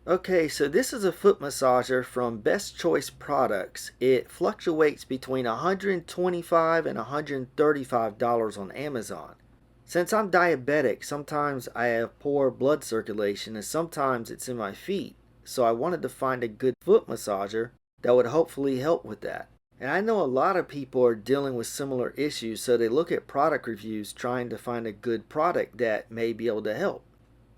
Okay, so this is a foot massager from Best Choice Products. It fluctuates between $125 and $135 on Amazon. Since I'm diabetic, sometimes I have poor blood circulation and sometimes it's in my feet. So I wanted to find a good foot massager that would hopefully help with that. And I know a lot of people are dealing with similar issues, so they look at product reviews trying to find a good product that may be able to help.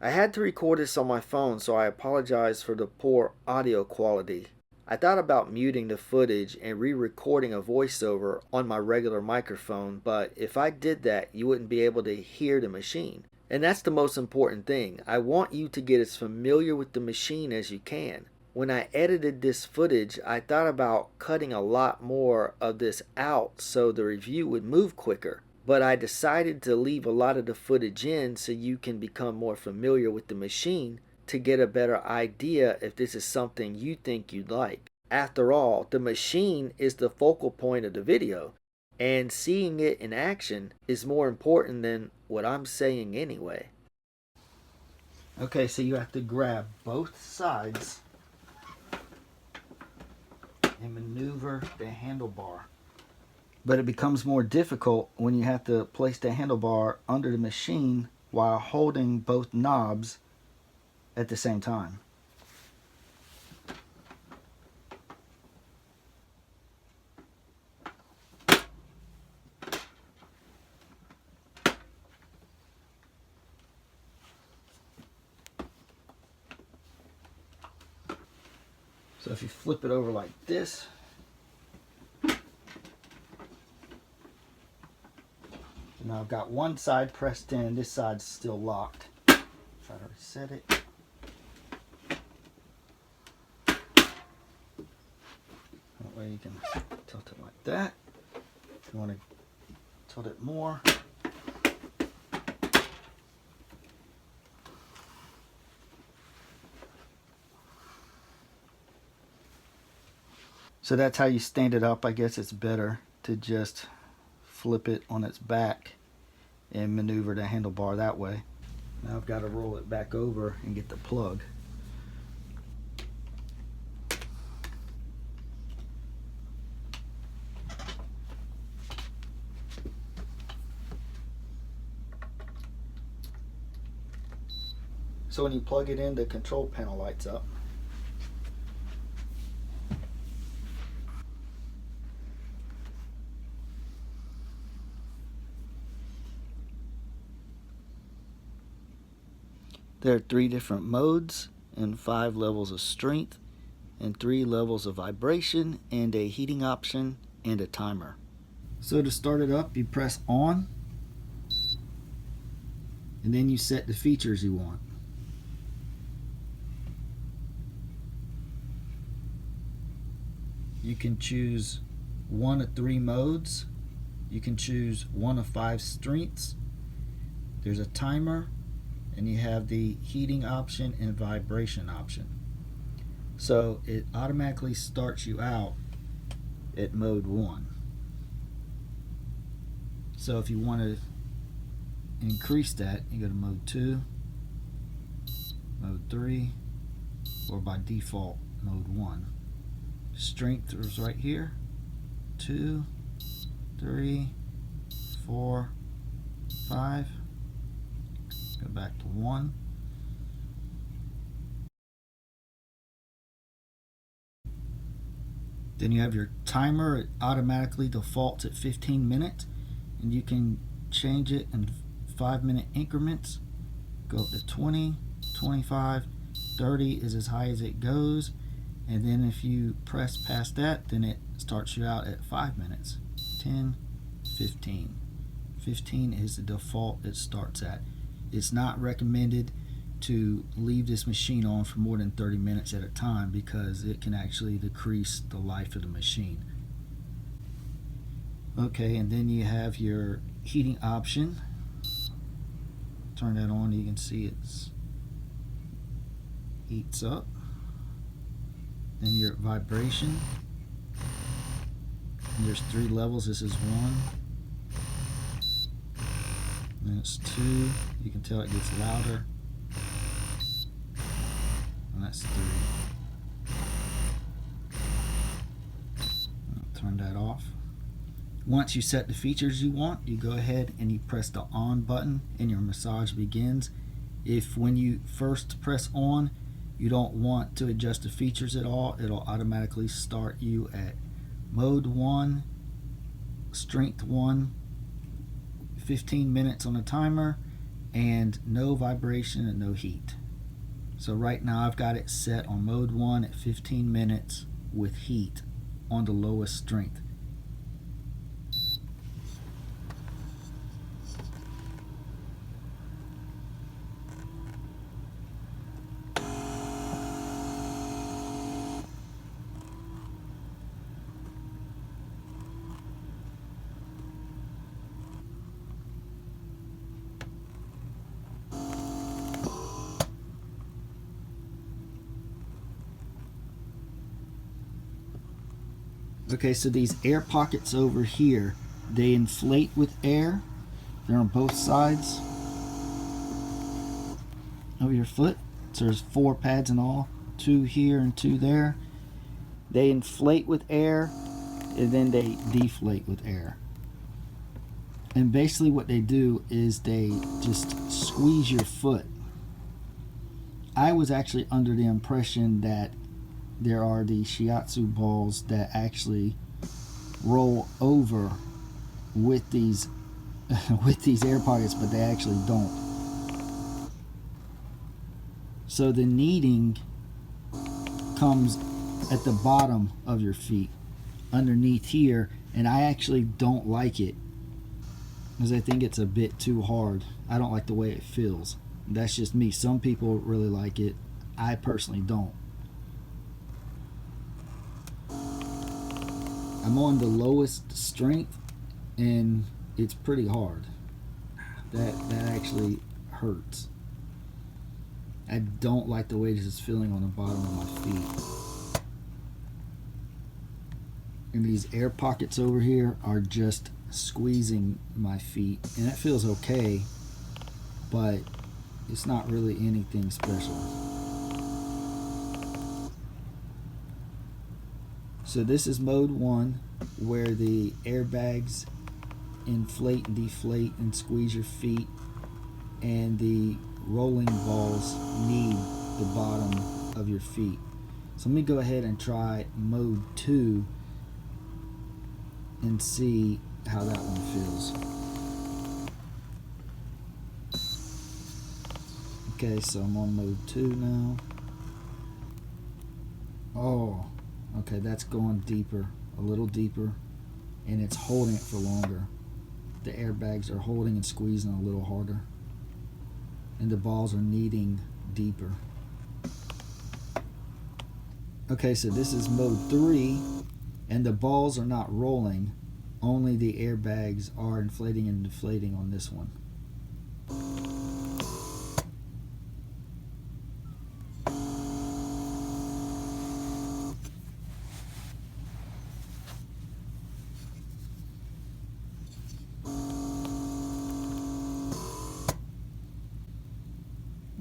I had to record this on my phone, so I apologize for the poor audio quality. I thought about muting the footage and re recording a voiceover on my regular microphone, but if I did that, you wouldn't be able to hear the machine. And that's the most important thing. I want you to get as familiar with the machine as you can. When I edited this footage, I thought about cutting a lot more of this out so the review would move quicker. But I decided to leave a lot of the footage in so you can become more familiar with the machine to get a better idea if this is something you think you'd like. After all, the machine is the focal point of the video, and seeing it in action is more important than what I'm saying anyway. Okay, so you have to grab both sides and maneuver the handlebar. But it becomes more difficult when you have to place the handlebar under the machine while holding both knobs at the same time. So if you flip it over like this, now I've got one side pressed in, this side's still locked. Try to reset it. That way you can tilt it like that. If you want to tilt it more, so that's how you stand it up. I guess it's better to just flip it on its back and maneuver the handlebar that way. Now I've got to roll it back over and get the plug. So when you plug it in, the control panel lights up. There are 3 different modes and 5 levels of strength and 3 levels of vibration and a heating option and a timer. So to start it up, you press on and then you set the features you want. You can choose 1 of 3 modes. You can choose 1 of 5 strengths. There's a timer, and you have the heating option and vibration option. So it automatically starts you out at mode 1. So if you want to increase that, you go to mode 2, mode 3, or by default mode 1. Strength is right here. 2, 3, 4, 5. Go back to 1. Then you have your timer. It automatically defaults at 15 minutes, and you can change it in 5-minute increments. Go up to 20, 25, 30 is as high as it goes, and then if you press past that, then it starts you out at 5 minutes. 10, 15. 15 is the default it starts at. It's not recommended to leave this machine on for more than 30 minutes at a time because it can actually decrease the life of the machine. Okay, and then you have your heating option. Turn that on, you can see it's heats up. Then your vibration. And there's 3 levels. This is 1. Then it's 2. You can tell it gets louder. And that's That's 3. I'll turn that off. Once you set the features you want, you go ahead and you press the on button and your massage begins. If when you first press on, you don't want to adjust the features at all, it'll automatically start you at mode 1, strength 1, 15 minutes on a timer, and no vibration and no heat. So right now I've got it set on mode 1 at 15 minutes with heat on the lowest strength. Okay, so these air pockets over here, they inflate with air. They're on both sides of your foot. So there's 4 pads in all, 2 here and 2 there. They inflate with air and then they deflate with air. And basically what they do is they just squeeze your foot. I was actually under the impression that there are the shiatsu balls that actually roll over with these with these air pockets, but they actually don't. So the kneading comes at the bottom of your feet underneath here, and I actually don't like it because I think it's a bit too hard. I don't like the way it feels. That's just me. Some people really like it. I personally don't. I'm on the lowest strength and it's pretty hard. That actually hurts. I don't like the way this is feeling on the bottom of my feet. And these air pockets over here are just squeezing my feet. And it feels okay, but it's not really anything special. So this is mode 1, where the airbags inflate and deflate and squeeze your feet, and the rolling balls knead the bottom of your feet. So let me go ahead and try mode 2 and see how that one feels. Okay, so I'm on mode 2 now. Oh, okay, that's going deeper, a little deeper, and it's holding it for longer. The airbags are holding and squeezing a little harder, and the balls are kneading deeper. Okay, so this is mode 3, and the balls are not rolling, only the airbags are inflating and deflating on this one.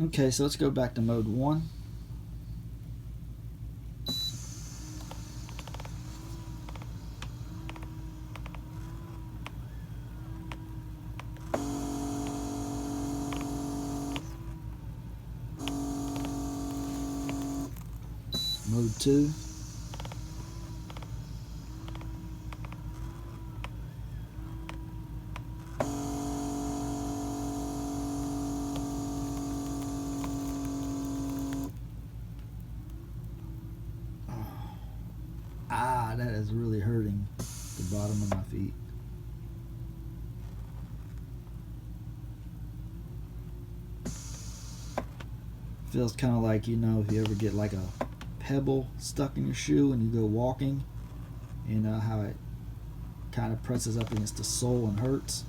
Okay, so let's go back to mode 1. Mode 2. That is really hurting the bottom of my feet. Feels kind of like, you know, if you ever get like a pebble stuck in your shoe and you go walking, you know how it kind of presses up against the sole and hurts.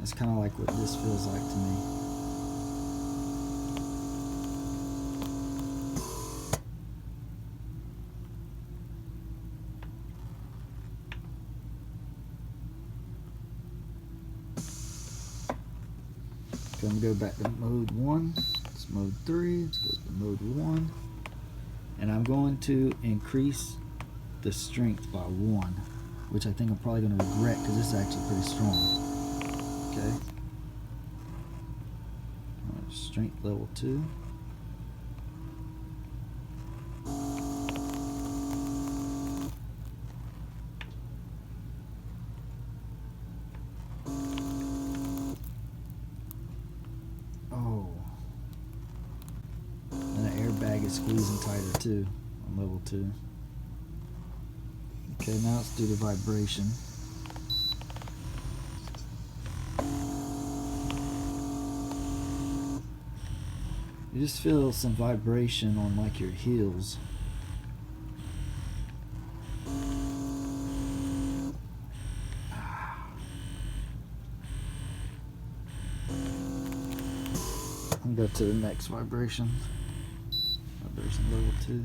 That's kind of like what this feels like to me. Okay, I'm going to go back to mode 1. It's mode 3. Let's go to mode 1. And I'm going to increase the strength by 1, which I think I'm probably going to regret because this is actually pretty strong. Okay. Strength level 2. Oh. And the airbag is squeezing tighter too on level 2. Okay, now let's do the vibration. You just feel some vibration on like your heels. I'll go to the next vibration. Vibration level 2.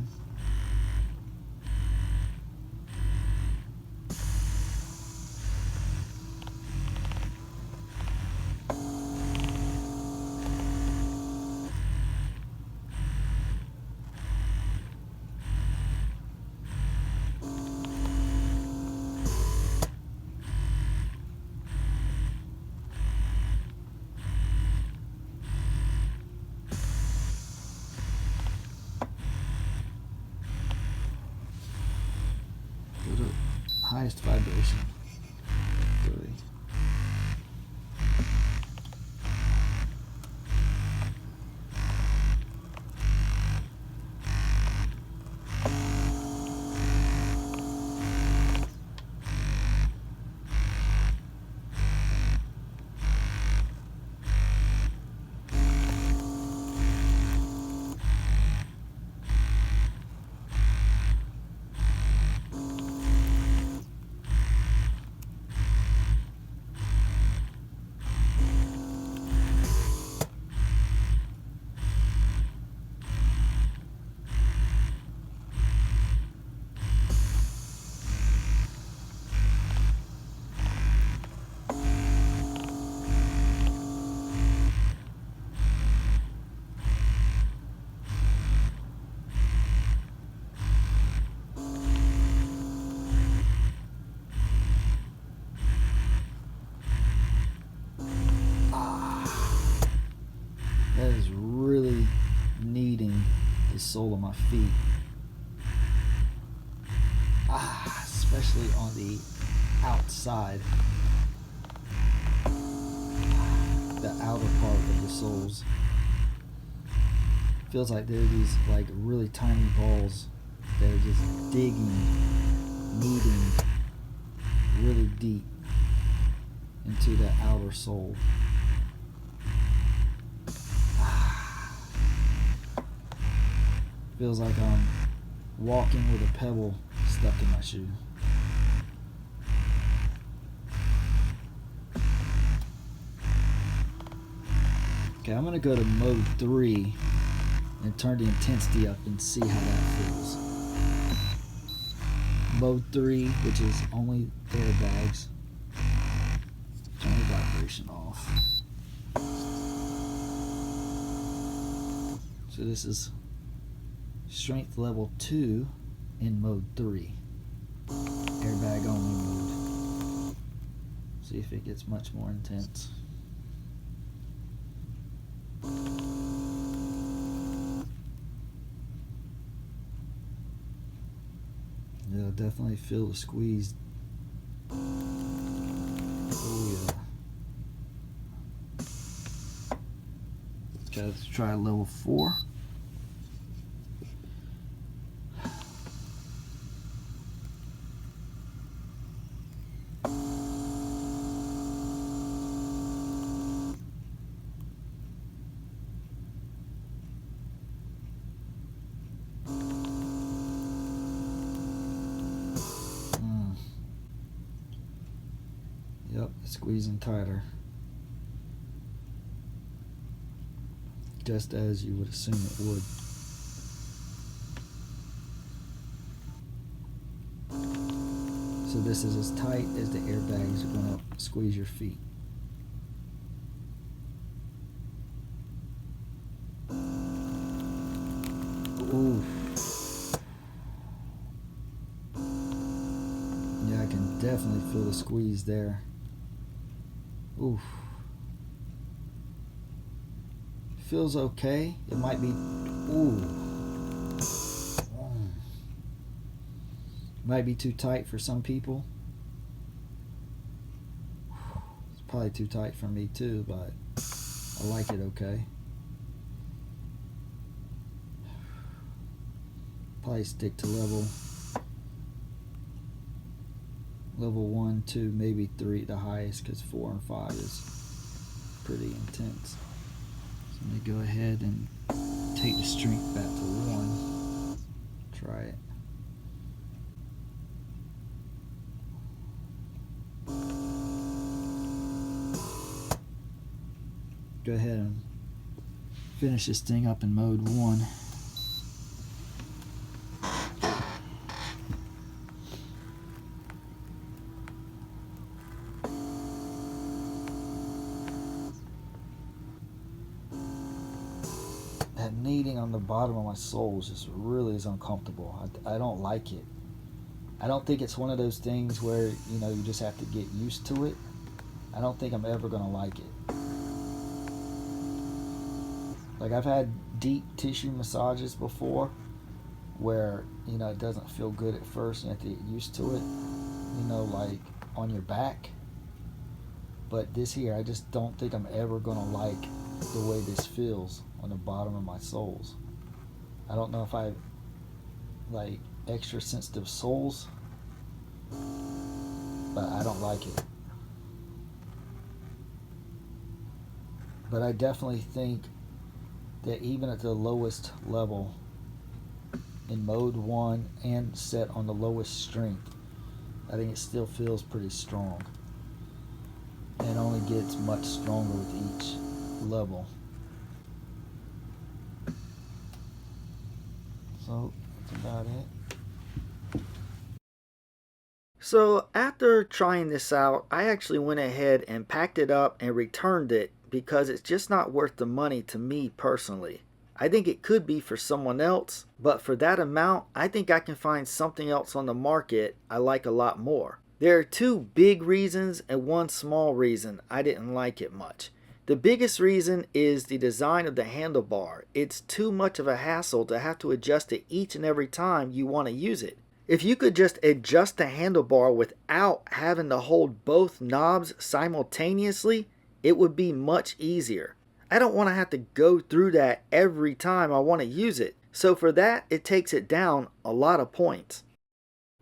Highest vibration. 3. That is really kneading the sole of my feet. Especially on the outside. The outer part of the soles. Feels like there are these like really tiny balls that are just digging, kneading really deep into the outer sole. Feels like I'm walking with a pebble stuck in my shoe. Okay, I'm gonna go to mode 3 and turn the intensity up and see how that feels. Mode 3, which is only airbags. Turn the vibration off. So this is strength level 2 in mode 3. Airbag only mode. See if it gets much more intense. Yeah, definitely feel the squeeze. Oh yeah. Okay, let's try level 4. Yep, it's squeezing tighter. Just as you would assume it would. So this is as tight as the airbags are going to squeeze your feet. Ooh. definitely feel the squeeze there. Oof. Feels okay. It might be, might be too tight for some people. It's probably too tight for me too, but I like it okay. Probably stick to level 1, 2, maybe 3 the highest, because 4 and 5 is pretty intense. So let me go ahead and take the strength back to 1. Try it. Go ahead and finish this thing up in mode 1. That kneading on the bottom of my soles just really is uncomfortable. I don't like it. I don't think it's one of those things where, you know, you just have to get used to it. I don't think I'm ever going to like it. Like, I've had deep tissue massages before where, you know, it doesn't feel good at first and you have to get used to it, you know, like on your back. But this here, I just don't think I'm ever going to like the way this feels on the bottom of my soles. I don't know if I like extra sensitive soles, but I don't like it. But I definitely think that even at the lowest level in mode 1 and set on the lowest strength, I think it still feels pretty strong, and only gets much stronger with each level. So that's about it. So after trying this out, I actually went ahead and packed it up and returned it because it's just not worth the money to me personally. I think it could be for someone else, but for that amount, I think I can find something else on the market I like a lot more. There are 2 big reasons and 1 small reason I didn't like it much. The biggest reason is the design of the handlebar. It's too much of a hassle to have to adjust it each and every time you want to use it. If you could just adjust the handlebar without having to hold both knobs simultaneously, it would be much easier. I don't want to have to go through that every time I want to use it. So for that, it takes it down a lot of points.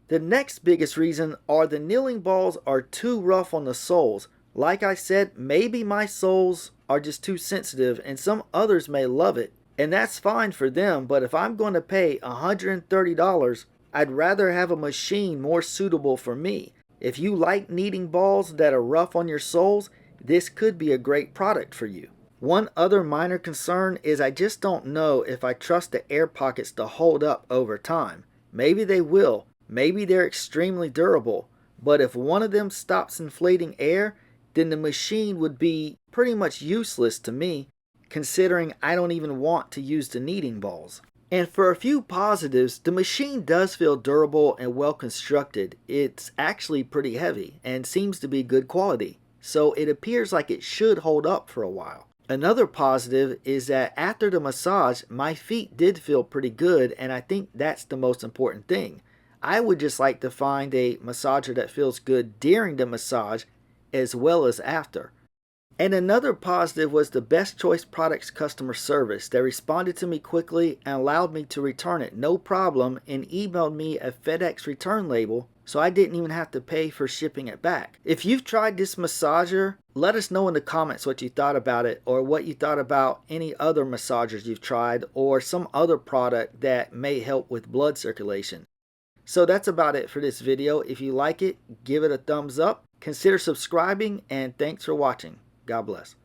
The next biggest reason are the kneeling balls are too rough on the soles. Like I said, maybe my soles are just too sensitive and some others may love it. And that's fine for them, but if I'm going to pay $130, I'd rather have a machine more suitable for me. If you like kneading balls that are rough on your soles, this could be a great product for you. One other minor concern is I just don't know if I trust the air pockets to hold up over time. Maybe they will. Maybe they're extremely durable. But if one of them stops inflating air, then the machine would be pretty much useless to me, considering I don't even want to use the kneading balls. And for a few positives, the machine does feel durable and well constructed. It's actually pretty heavy and seems to be good quality, so it appears like it should hold up for a while. Another positive is that after the massage, my feet did feel pretty good, and I think that's the most important thing. I would just like to find a massager that feels good during the massage as well as after. And another positive was the Best Choice Products customer service. They responded to me quickly and allowed me to return it no problem and emailed me a FedEx return label, so I didn't even have to pay for shipping it back. If you've tried this massager, let us know in the comments what you thought about it, or what you thought about any other massagers you've tried or some other product that may help with blood circulation. So that's about it for this video. If you like it, give it a thumbs up, consider subscribing, and thanks for watching. God bless.